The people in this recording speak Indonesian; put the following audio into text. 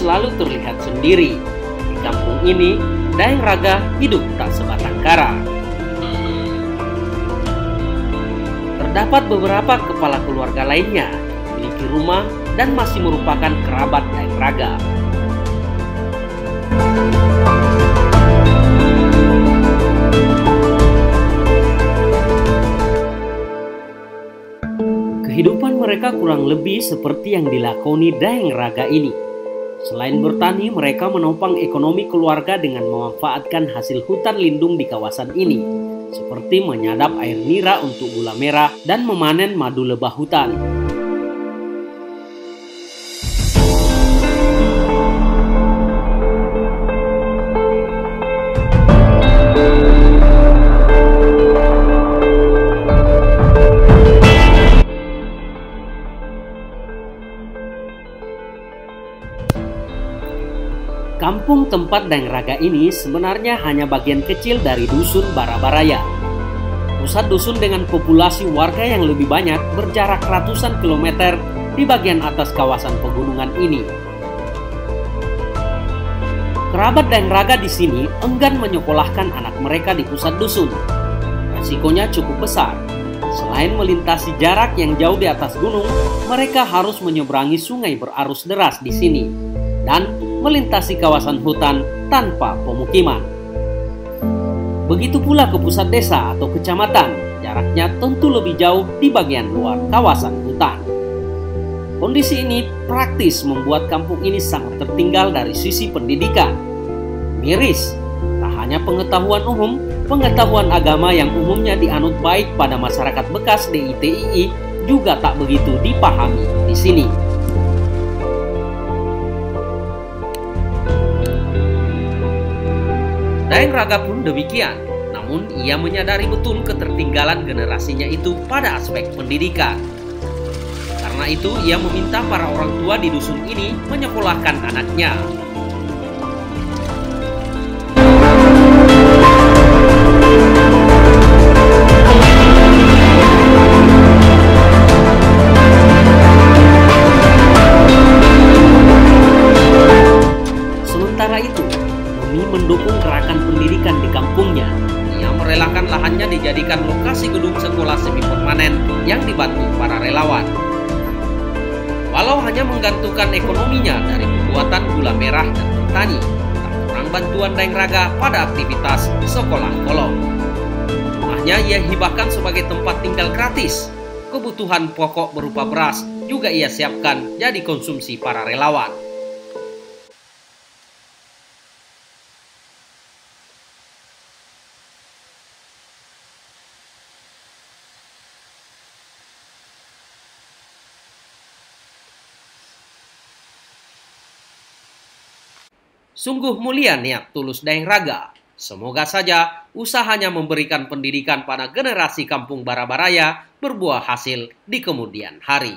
selalu terlihat sendiri. Di kampung ini, Daeng Raga hidup tak sebatang kara. Terdapat beberapa kepala keluarga lainnya, memiliki rumah dan masih merupakan kerabat Daeng Raga. Kehidupan mereka kurang lebih seperti yang dilakoni Daeng Raga ini. Selain bertani, mereka menopang ekonomi keluarga dengan memanfaatkan hasil hutan lindung di kawasan ini, seperti menyadap air nira untuk gula merah dan memanen madu lebah hutan. Kampung tempat Daeng Raga ini sebenarnya hanya bagian kecil dari dusun Barabaraya. Pusat dusun dengan populasi warga yang lebih banyak berjarak ratusan kilometer di bagian atas kawasan pegunungan ini. Kerabat Daeng Raga di sini enggan menyekolahkan anak mereka di pusat dusun. Resikonya cukup besar. Selain melintasi jarak yang jauh di atas gunung, mereka harus menyeberangi sungai berarus deras di sini dan melintasi kawasan hutan tanpa pemukiman. Begitu pula ke pusat desa atau kecamatan, jaraknya tentu lebih jauh di bagian luar kawasan hutan. Kondisi ini praktis membuat kampung ini sangat tertinggal dari sisi pendidikan. Miris, tak hanya pengetahuan umum, pengetahuan agama yang umumnya dianut baik pada masyarakat bekas DITII juga tak begitu dipahami di sini. Daeng Raga pun demikian, namun ia menyadari betul ketertinggalan generasinya itu pada aspek pendidikan. Karena itu ia meminta para orang tua di dusun ini menyekolahkan anaknya. Sementara itu, demi mendukung gerakan pendidikan di kampungnya, ia merelakan lahannya dijadikan lokasi gedung sekolah semi permanen yang dibantu para relawan. Walau hanya menggantungkan ekonominya dari pembuatan gula merah dan bertani, tak kurang bantuan Daeng Raga pada aktivitas sekolah kolong. Rumahnya ia hibahkan sebagai tempat tinggal gratis. Kebutuhan pokok berupa beras juga ia siapkan jadi konsumsi para relawan. Sungguh mulia niat tulus Daeng Raga. Semoga saja usahanya memberikan pendidikan pada generasi kampung Barabaraya berbuah hasil di kemudian hari.